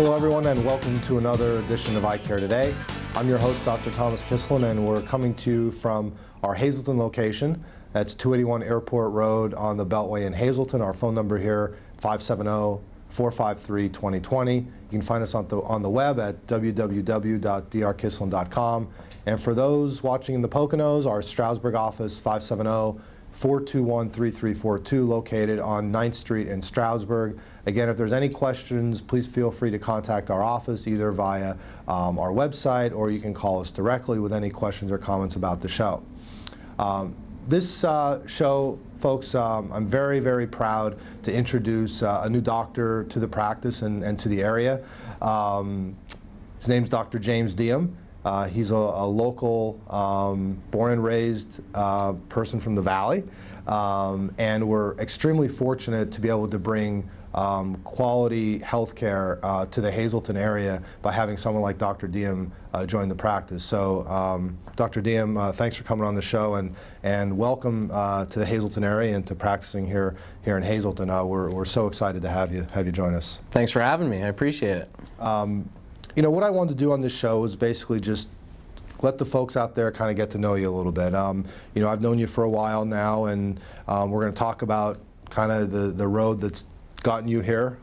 Hello everyone and welcome to another edition of Eyecare Today. I'm your host, Dr. Thomas Kislan, and we're coming to you from our Hazleton location. That's 281 Airport Road on the Beltway in Hazleton. Our phone number here, 570-453-2020. You can find us on the web at www.drkislan.com. And for those watching in the Poconos, our Stroudsburg office, 570-421-3342, located on 9th Street in Stroudsburg. Again, if there's any questions, please feel free to contact our office either via our website, or you can call us directly with any questions or comments about the show. This show, folks, I'm very, very proud to introduce a new doctor to the practice and to the area. His name's Dr. James Deom. He's a local, born and raised person from the Valley, and we're extremely fortunate to be able to bring quality health care to the Hazleton area by having someone like Dr. Deom join the practice. So Dr. Deom, thanks for coming on the show, and welcome to the Hazleton area and to practicing here in Hazleton. We're so excited to have you join us. Thanks for having me. I appreciate it. You know, what I wanted to do on this show is basically just let the folks out there kind of get to know you a little bit. You know, I've known you for a while now, and we're going to talk about kind of the road that's gotten you here.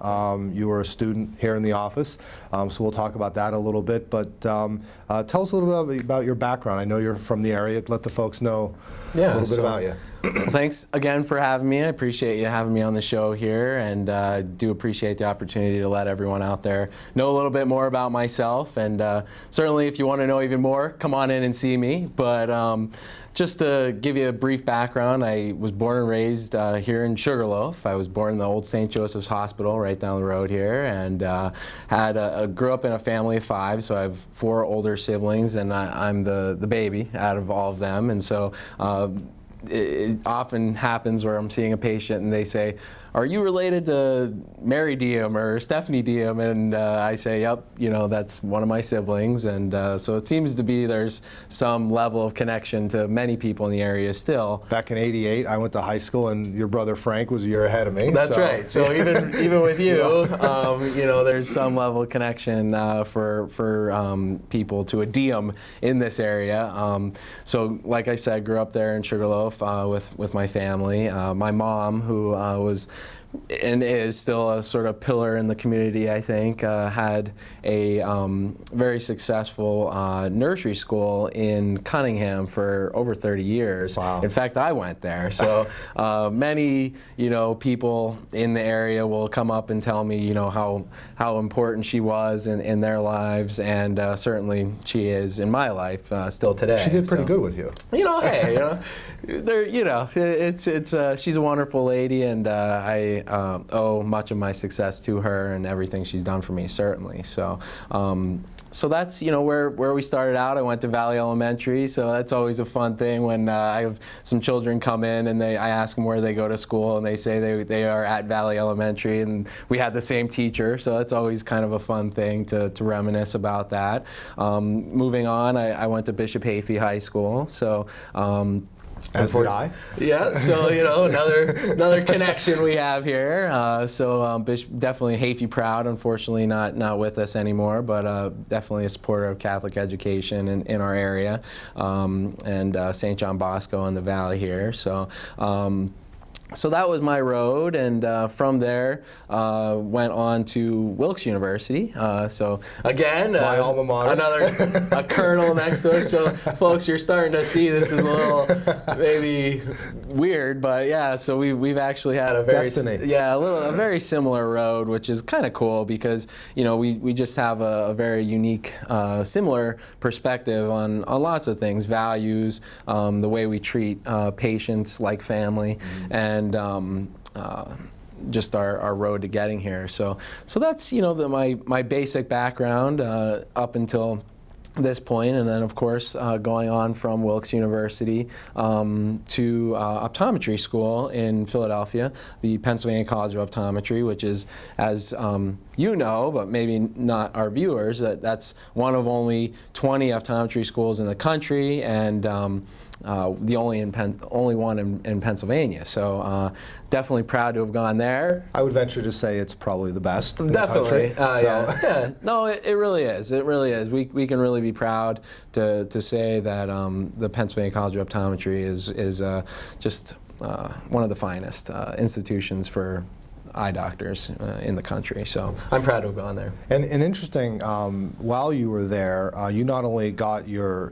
You were a student here in the office, so we'll talk about that a little bit. But tell us a little bit about your background. I know you're from the area. Let the folks know a little bit about you. Well, thanks again for having me. I appreciate you having me on the show here, and do appreciate the opportunity to let everyone out there know a little bit more about myself. And certainly, if you want to know even more, come on in and see me. But just to give you a brief background, I was born and raised here in Sugarloaf. I was born in the old St. Joseph's Hospital right down the road here, and grew up in a family of 5, so I have 4 older siblings, and I'm the baby out of all of them. And so it often happens where I'm seeing a patient and they say, "Are you related to Mary Deom or Stephanie Deom?" And I say, "Yep, you know, that's one of my siblings." And so it seems to be there's some level of connection to many people in the area still. Back in '88, I went to high school, and your brother Frank was a year ahead of me. That's right. So even with you, you know, there's some level of connection for people to a Deom in this area. So like I said, grew up there in Sugarloaf with my family. My mom, who was and is still a sort of pillar in the community, I think, had a very successful nursery school in Cunningham for over 30 years. Wow. In fact, I went there. So many, you know, people in the area will come up and tell me, you know, how important she was in their lives, and certainly she is in my life still today. She did pretty good with you. You know, hey, you know, she's a wonderful lady, and I owe much of my success to her and everything she's done for me, certainly. So so that's, you know, where we started out. I went to Valley Elementary, so that's always a fun thing when I have some children come in and I ask them where they go to school, and they say they are at Valley Elementary, and we had the same teacher, so that's always kind of a fun thing to reminisce about that. Moving on, I went to Bishop Hayfie High School, so As did I. Yeah, so you know, another connection we have here. Definitely Hayfie proud. Unfortunately, not with us anymore, but definitely a supporter of Catholic education in our area, and St. John Bosco in the Valley here. So that was my road, and from there went on to Wilkes University. So again, my alma mater. a colonel next to us. So folks, you're starting to see this is a little maybe weird, but yeah. So we've actually had a very very similar road, which is kind of cool because, you know, we just have a very unique, similar perspective on lots of things, values, the way we treat patients like family, and just our road to getting here. So that's, you know, my basic background up until this point, and then of course going on from Wilkes University to optometry school in Philadelphia, the Pennsylvania College of Optometry, which is, as you know, but maybe not our viewers, that's one of only 20 optometry schools in the country, and the only one in Pennsylvania. So definitely proud to have gone there. I would venture to say it's probably the best in Definitely, the country. yeah. No, it really is. It really is. We can really be proud to say that the Pennsylvania College of Optometry is just one of the finest institutions for eye doctors in the country. So I'm proud to have gone there. And interesting, while you were there, you not only got your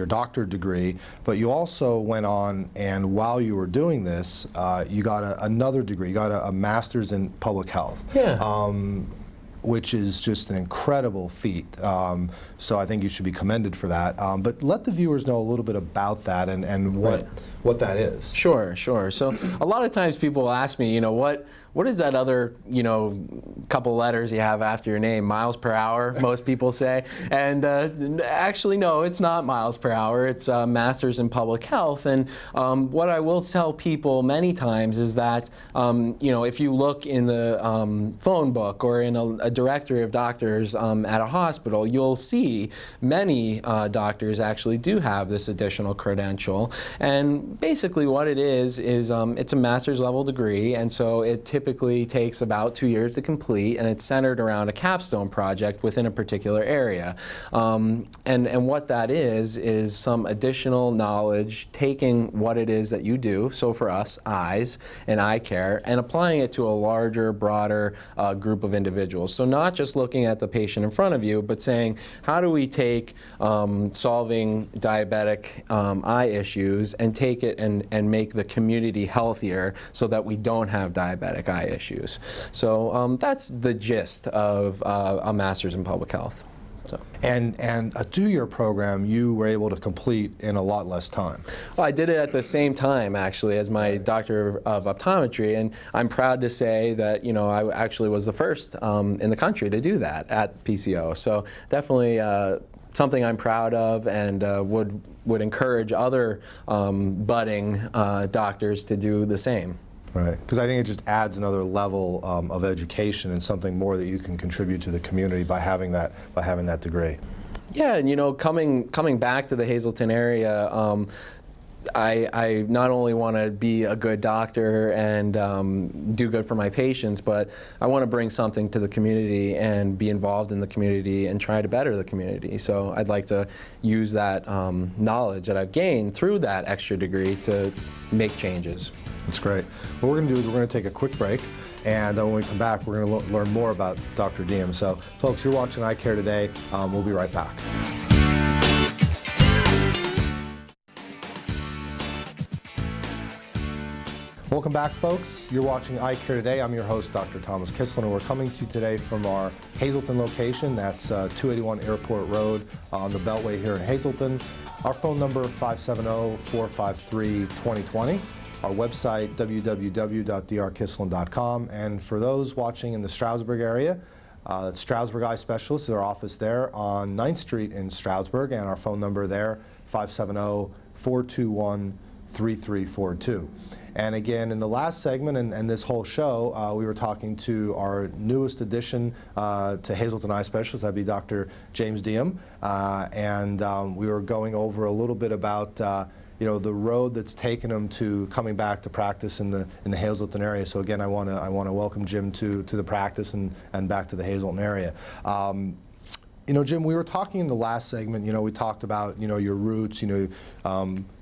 doctorate degree, but you also went on, and while you were doing this, you got another degree. You got a master's in public health. Yeah. Which is just an incredible feat. So I think you should be commended for that. But let the viewers know a little bit about that and what that is. Sure. So a lot of times people ask me, what is that other, couple letters you have after your name? Miles per hour, most people say. And actually, no, it's not miles per hour. It's Master's in Public Health. And what I will tell people many times is that, if you look in the phone book or in a directory of doctors at a hospital, you'll see many doctors actually do have this additional credential. And basically what it is it's a master's level degree, and so it typically takes about 2 years to complete, and it's centered around a capstone project within a particular area. And what that is some additional knowledge, taking what it is that you do, so for us, eyes and eye care, and applying it to a larger, broader group of individuals. So not just looking at the patient in front of you, but saying, how do we take solving diabetic eye issues and take it and make the community healthier so that we don't have diabetic eye issues. So that's the gist of a master's in public health. So. And a 2-year program you were able to complete in a lot less time. Well, I did it at the same time, actually, as my doctor of optometry, and I'm proud to say that I actually was the first in the country to do that at PCO. So definitely something I'm proud of, and would encourage other budding doctors to do the same. Right, because I think it just adds another level of education and something more that you can contribute to the community by having that degree. Yeah, and coming back to the Hazleton area, I not only want to be a good doctor and do good for my patients, but I want to bring something to the community and be involved in the community and try to better the community. So I'd like to use that knowledge that I've gained through that extra degree to make changes. That's great. What we're going to do is we're going to take a quick break, and when we come back, we're going to learn more about Dr. Deom. So, folks, you're watching Eyecare Today. We'll be right back. Welcome back, folks. You're watching Eyecare Today. I'm your host, Dr. Thomas Kislan, and we're coming to you today from our Hazleton location. That's 281 Airport Road on the Beltway here in Hazleton. Our phone number, 570-453-2020. Our website, www.drkislan.com. And for those watching in the Stroudsburg area, Stroudsburg Eye Specialists is our office there on 9th Street in Stroudsburg, and our phone number there, 570-421-3342. And again, in the last segment and this whole show, we were talking to our newest addition to Hazleton Eye Specialists, that'd be Dr. James Deom, and we were going over a little bit about the road that's taken him to coming back to practice in the Hazleton area. So again, I want to welcome Jim to the practice and back to the Hazleton area. Jim, we were talking in the last segment, we talked about, your roots,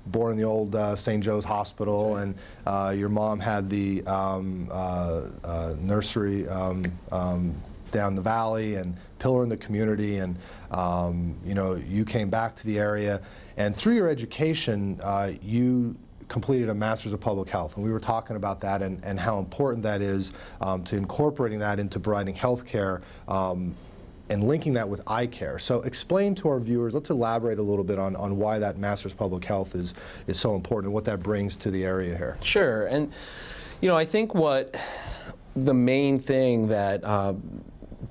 born in the old St. Joe's Hospital, and your mom had the nursery down the valley and pillar in the community, and, you came back to the area, and through your education, you completed a Master's of Public Health, and we were talking about that and how important that is to incorporating that into providing health care and linking that with eye care. So explain to our viewers, let's elaborate a little bit on why that Master's Public Health is so important and what that brings to the area here. Sure, and I think what the main thing that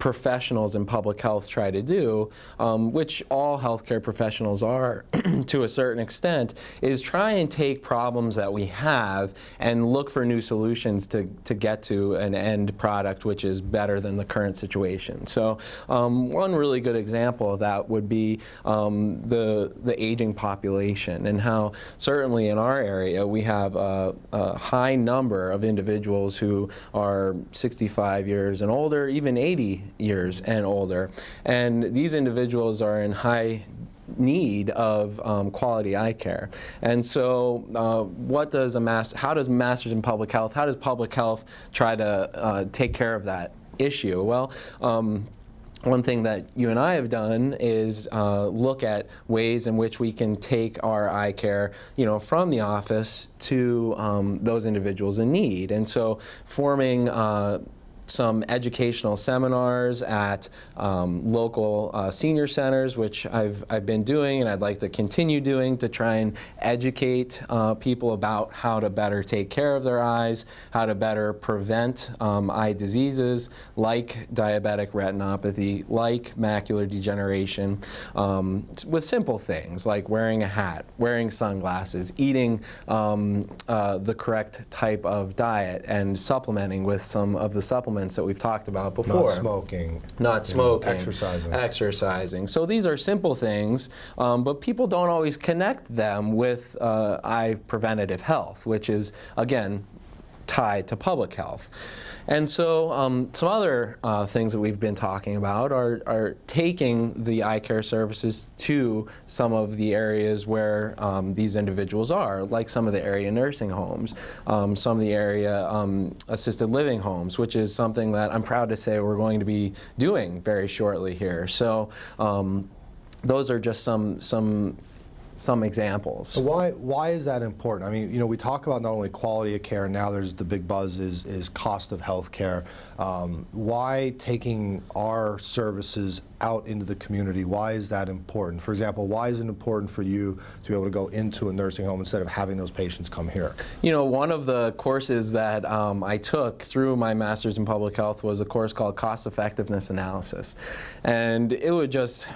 professionals in public health try to do, which all healthcare professionals are to a certain extent, is try and take problems that we have and look for new solutions to get to an end product which is better than the current situation. So one really good example of that would be the aging population, and how certainly in our area we have a high number of individuals who are 65 years and older, even 80 years and older. And these individuals are in high need of quality eye care. And so how does Masters in Public Health, how does public health try to take care of that issue? Well, one thing that you and I have done is look at ways in which we can take our eye care, from the office to those individuals in need. And so forming some educational seminars at local senior centers, which I've been doing and I'd like to continue doing, to try and educate people about how to better take care of their eyes, how to better prevent eye diseases like diabetic retinopathy, like macular degeneration, with simple things like wearing a hat, wearing sunglasses, eating the correct type of diet, and supplementing with some of the supplements that we've talked about before. Not smoking. Exercising. So these are simple things, but people don't always connect them with eye preventative health, which is, again, tied to public health. And so some other things that we've been talking about are taking the eye care services to some of the areas where these individuals are, like some of the area nursing homes, some of the area assisted living homes, which is something that I'm proud to say we're going to be doing very shortly here. So those are just some examples. So why is that important? I mean, we talk about not only quality of care, now there's the big buzz is cost of health care. Why taking our services out into the community, why is that important? For example, why is it important for you to be able to go into a nursing home instead of having those patients come here? One of the courses that I took through my Master's in Public Health was a course called Cost Effectiveness Analysis. And it would just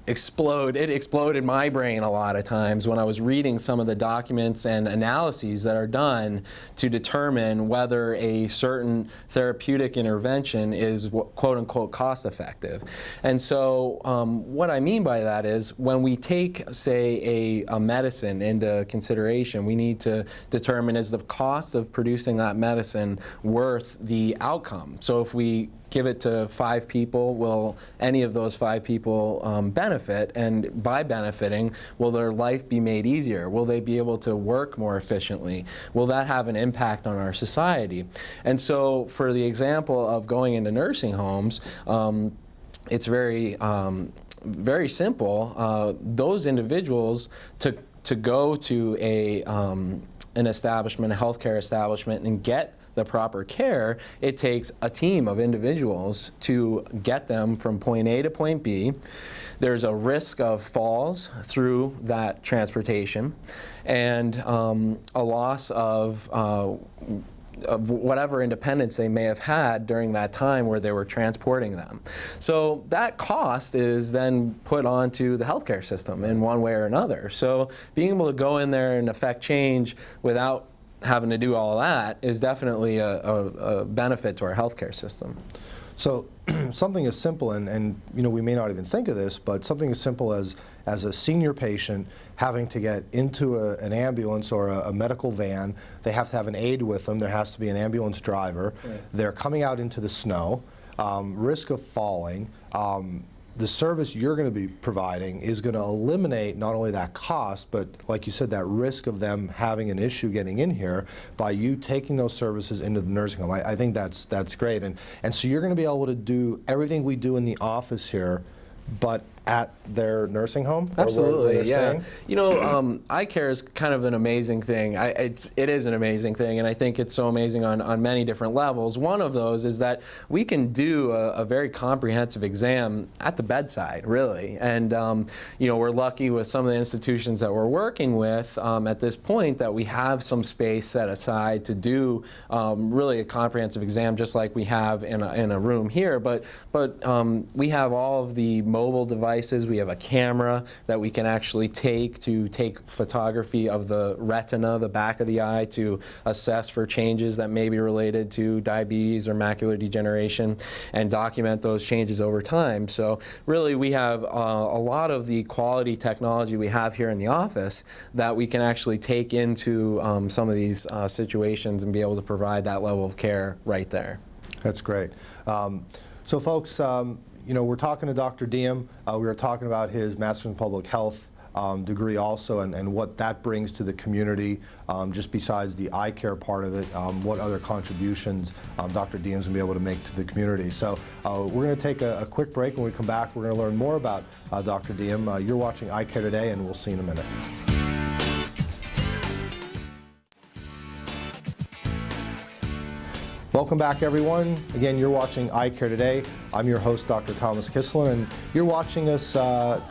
explode. It exploded my brain a lot of times when I was reading some of the documents and analyses that are done to determine whether a certain therapeutic intervention is quote unquote cost effective. And so what I mean by that is when we take, say, a medicine into consideration, we need to determine, is the cost of producing that medicine worth the outcome? So if we give it to 5 people, will any of those 5 people benefit? And by benefiting, will their life be made easier? Will they be able to work more efficiently? Will that have an impact on our society? And so for the example of going into nursing homes, it's very simple. Those individuals to go to an establishment, a healthcare establishment, and get the proper care, it takes a team of individuals to get them from point A to point B. There's a risk of falls through that transportation, and a loss of whatever independence they may have had during that time where they were transporting them. So that cost is then put onto the healthcare system in one way or another. So being able to go in there and affect change without having to do all that is definitely a benefit to our healthcare system. So something as simple, and we may not even think of this, but something as simple as a senior patient having to get into an ambulance or a medical van, they have to have an aide with them, there has to be an ambulance driver, right. They're coming out into the snow, risk of falling. The service you're going to be providing is going to eliminate not only that cost, but like you said, that risk of them having an issue getting in here by you taking those services into the nursing home. I think that's great. And so you're going to be able to do everything we do in the office here but at their nursing home? Or Absolutely, where they're yeah. staying? You know, Eyecare is kind of an amazing thing. It is an amazing thing, and I think it's so amazing on many different levels. One of those is that we can do a very comprehensive exam at the bedside, really. And, you know, we're lucky with some of the institutions that we're working with at this point that we have some space set aside to do really a comprehensive exam, just like we have in a room here. But we have all of the mobile devices. We have a camera that we can actually take photography of the retina, the back of the eye, to assess for changes that may be related to diabetes or macular degeneration and document those changes over time. So really we have a lot of the quality technology we have here in the office that we can actually take into some of these situations and be able to provide that level of care right there. That's great. So folks, you know, we're talking to Dr. Deom. We were talking about his Master's in Public Health degree also, and what that brings to the community, just besides the eye care part of it, what other contributions Dr. Deom's going to be able to make to the community. So we're going to take a quick break. When we come back, we're going to learn more about Dr. Deom. You're watching Eyecare Today, and we'll see you in a minute. Welcome back, everyone. Again, you're watching Eyecare Today. I'm your host, Dr. Thomas Kislan, and you're watching us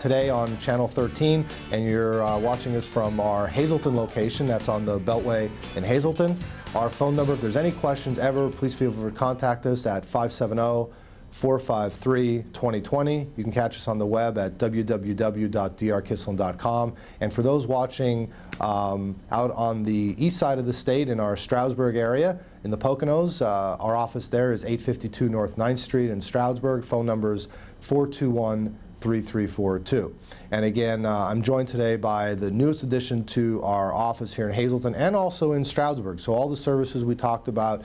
today on Channel 13, and you're watching us from our Hazleton location. That's on the Beltway in Hazleton. Our phone number, if there's any questions ever, please feel free to contact us at 570-453-2020. You can catch us on the web at www.drkislan.com. And for those watching out on the east side of the state in our Stroudsburg area, in the Poconos, our office there is 852 North 9th Street in Stroudsburg. Phone numbers 421-3342. And again, I'm joined today by the newest addition to our office here in Hazleton and also in Stroudsburg. So all the services we talked about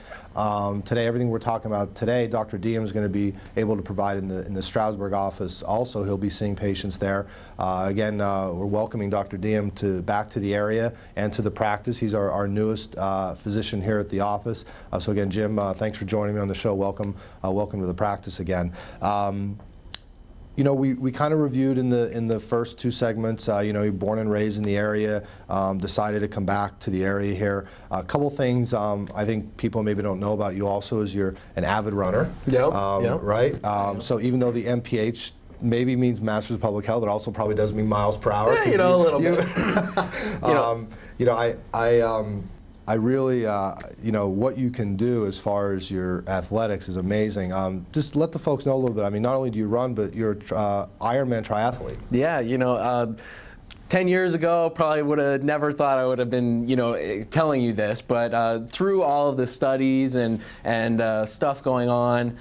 today, everything we're talking about today, Dr. Deom is going to be able to provide in the Stroudsburg office. Also, he'll be seeing patients there. Again, we're welcoming Dr. Deom back to the area and to the practice. He's our newest physician here at the office. So again, Jim, thanks for joining me on the show. Welcome to the practice again. You know, we kind of reviewed in the first two segments, you know, you're born and raised in the area, decided to come back to the area here. A couple things I think people maybe don't know about you also is you're an avid runner. Yep. Right? So even though the MPH maybe means Masters of Public Health, it also probably does mean miles per hour. Yeah, you know, a little bit. You know, I really, you know, what you can do as far as your athletics is amazing. Just let the folks know a little bit. I mean, not only do you run, but you're an Ironman triathlete. Yeah, you know, 10 years ago, probably would have never thought I would have been, you know, telling you this, but through all of the studies and stuff going on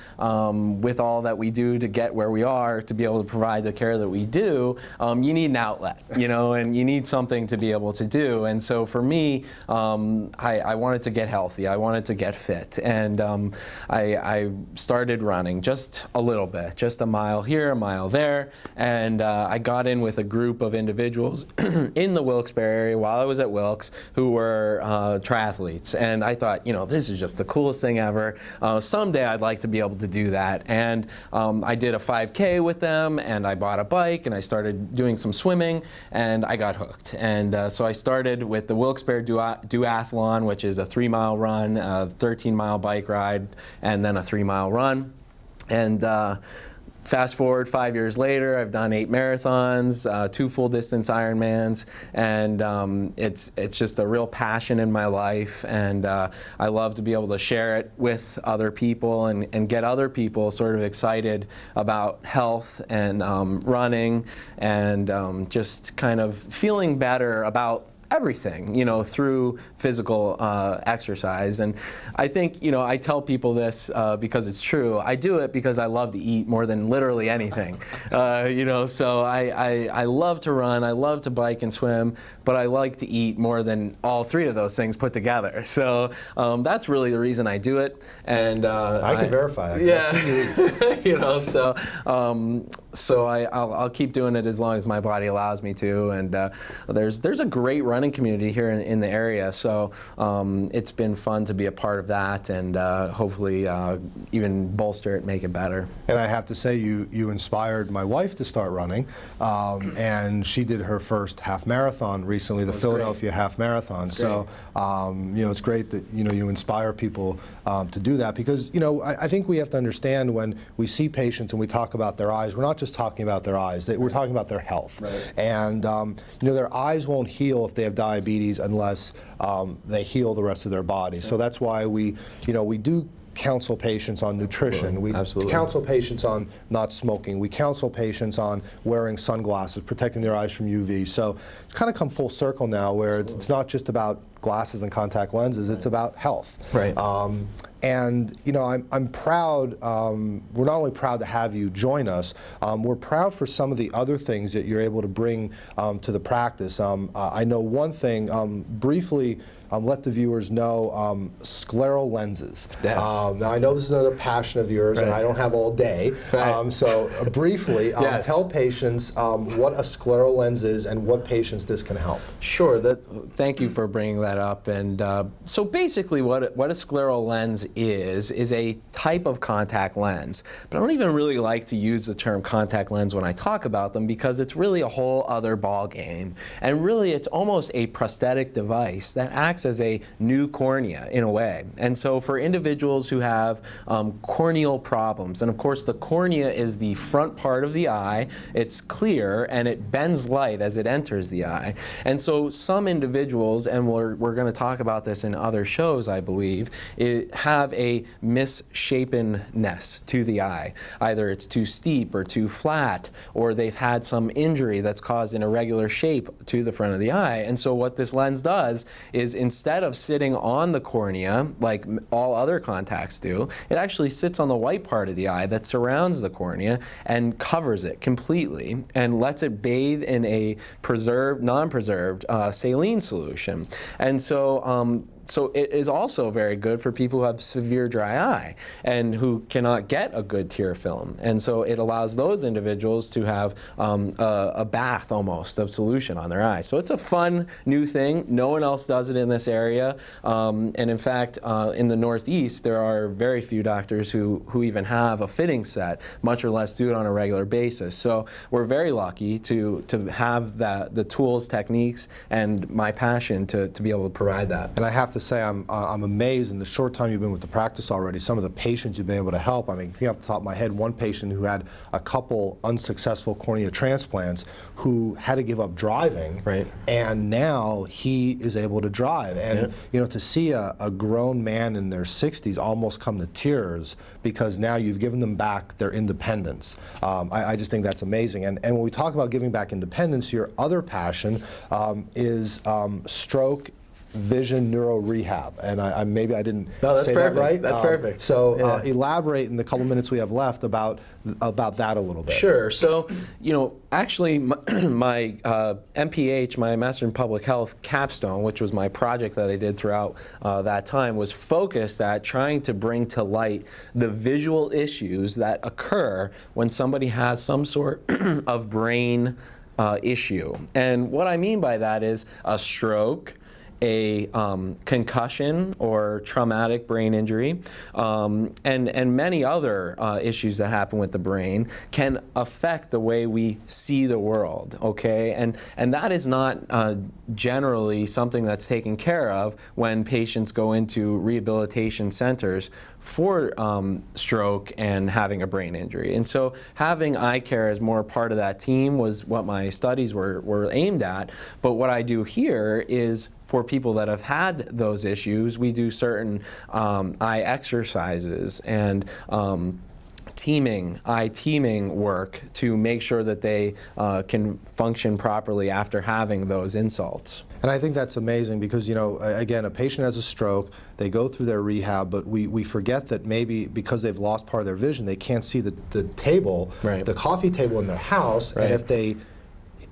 with all that we do to get where we are, to be able to provide the care that we do, you need an outlet, you know, and you need something to be able to do. And so for me, I wanted to get healthy. I wanted to get fit. And I started running just a little bit, just a mile here, a mile there. And I got in with a group of individuals in the Wilkes-Barre area while I was at Wilkes who were triathletes, and I thought, you know, this is just the coolest thing ever. Someday I'd like to be able to do that, and I did a 5K with them, and I bought a bike, and I started doing some swimming, and I got hooked. And so I started with the Wilkes-Barre Duathlon, which is a 3-mile run, a 13-mile bike ride, and then a 3-mile run. And fast forward 5 years later, I've done 8 marathons, 2 full-distance Ironmans, and it's just a real passion in my life, and I love to be able to share it with other people and get other people sort of excited about health and running and just kind of feeling better about everything, you know, through physical exercise. And I think, you know, I tell people this because it's true. I do it because I love to eat more than literally anything. You know, so I love to run, I love to bike and swim, but I like to eat more than all 3 of those things put together. So that's really the reason I do it. And I can verify that. Yeah. You know, so So I'll keep doing it as long as my body allows me to. And there's a great running community here in the area. So it's been fun to be a part of that, and hopefully even bolster it, make it better. And I have to say, you inspired my wife to start running, and she did her first half marathon recently, the Philadelphia Half Marathon. So it's great that you inspire people to do that, because I think we have to understand, when we see patients and we talk about their eyes, we're not just talking about their eyes, we're talking about their health. Right. And their eyes won't heal if they have diabetes unless they heal the rest of their body. So that's why we do counsel patients on nutrition. We counsel patients on not smoking. We counsel patients on wearing sunglasses, protecting their eyes from UV. So it's kind of come full circle now, where it's not just about glasses and contact lenses, it's about health. Right. And I'm proud, we're not only proud to have you join us, we're proud for some of the other things that you're able to bring to the practice. I know one thing, briefly, let the viewers know scleral lenses. Yes. Now I know this is another passion of yours, and I don't have all day. So briefly, tell patients what a scleral lens is and what patients this can help. Sure. Thank you for bringing that up. And so basically, what a scleral lens is a type of contact lens. But I don't even really like to use the term contact lens when I talk about them, because it's really a whole other ball game. And really, it's almost a prosthetic device that acts as a new cornea in a way. And so for individuals who have corneal problems, and of course the cornea is the front part of the eye, it's clear and it bends light as it enters the eye. And so some individuals, and we're going to talk about this in other shows, I believe, have a misshapenness to the eye. Either it's too steep or too flat, or they've had some injury that's caused an irregular shape to the front of the eye. And so what this lens does is, instead of sitting on the cornea like all other contacts do, it actually sits on the white part of the eye that surrounds the cornea and covers it completely and lets it bathe in a non-preserved saline solution. And so it is also very good for people who have severe dry eye and who cannot get a good tear film. And so it allows those individuals to have a bath almost of solution on their eye. So it's a fun new thing. No one else does it in this area. And in fact, in the Northeast, there are very few doctors who even have a fitting set, much or less do it on a regular basis. So we're very lucky to have the tools, techniques, and my passion to be able to provide that. And I have to say, I'm amazed in the short time you've been with the practice already, some of the patients you've been able to help. I mean, I think off the top of my head, one patient who had a couple unsuccessful cornea transplants who had to give up driving, and now he is able to drive. And to see a grown man in their 60s almost come to tears because now you've given them back their independence. I just think that's amazing. And when we talk about giving back independence, your other passion is stroke, vision, neuro rehab, and maybe I didn't say that right. That's perfect. So elaborate in the couple minutes we have left about that a little bit. Sure. So actually, my MPH, my Master in Public Health capstone, which was my project that I did throughout that time, was focused at trying to bring to light the visual issues that occur when somebody has some sort of brain issue. And what I mean by that is a stroke, a concussion or traumatic brain injury, and many other issues that happen with the brain can affect the way we see the world, okay? And that is not generally something that's taken care of when patients go into rehabilitation centers for stroke and having a brain injury. And so having Eyecare as more part of that team was what my studies were aimed at. But what I do here is, for people that have had those issues, we do certain eye exercises and eye teaming work to make sure that they can function properly after having those insults. And I think that's amazing because, again, a patient has a stroke, they go through their rehab, but we forget that maybe because they've lost part of their vision, they can't see the table, the coffee table in their house, and if they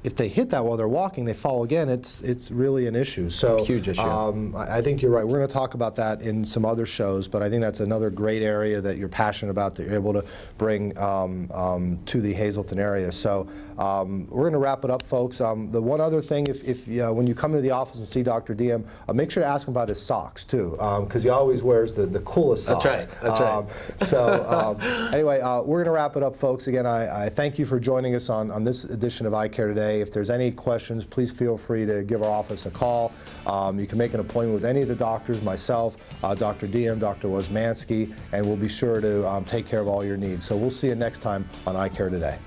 if they hit that while they're walking, they fall again, it's really an issue. So huge issue. I think you're right. We're going to talk about that in some other shows, but I think that's another great area that you're passionate about, that you're able to bring to the Hazleton area. So we're going to wrap it up, folks. The one other thing, if when you come into the office and see Dr. Deom, make sure to ask him about his socks too, because he always wears the coolest socks. That's right. That's right. So anyway, we're going to wrap it up, folks. Again, I thank you for joining us on this edition of Eyecare Today. If there's any questions, please feel free to give our office a call. You can make an appointment with any of the doctors, myself, Dr. Deom, Dr. Wozmansky, and we'll be sure to take care of all your needs. So we'll see you next time on Eyecare Today.